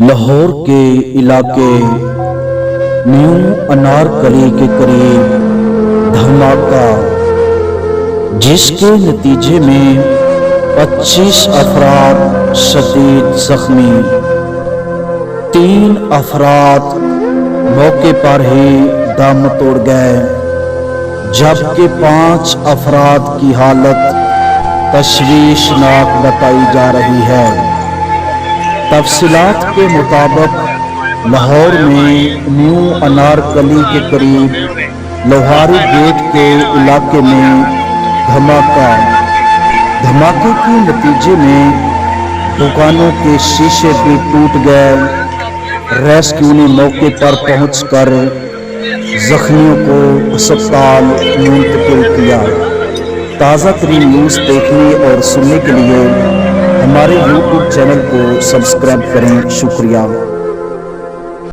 لاہور کے علاقے نیو انارکلی کے قریب دھماکہ، جس کے نتیجے میں 25 افراد شدید زخمی، 3 افراد موقع پر ہی دم توڑ گئے، جبکہ 5 افراد کی حالت تشویشناک بتائی جا رہی ہے۔ تفصیلات کے مطابق لاہور میں نیو انارکلی کے قریب لوہاری گیٹ کے علاقے میں دھماکے کے نتیجے میں دکانوں کے شیشے بھی ٹوٹ گئے۔ ریسکیو نے موقع پر پہنچ کر زخمیوں کو ہسپتال منتقل کیا۔ تازہ ترین نیوز دیکھنے اور سننے کے لیے ہمارے YouTube چینل کو سبسکرائب کریں۔ شکریہ۔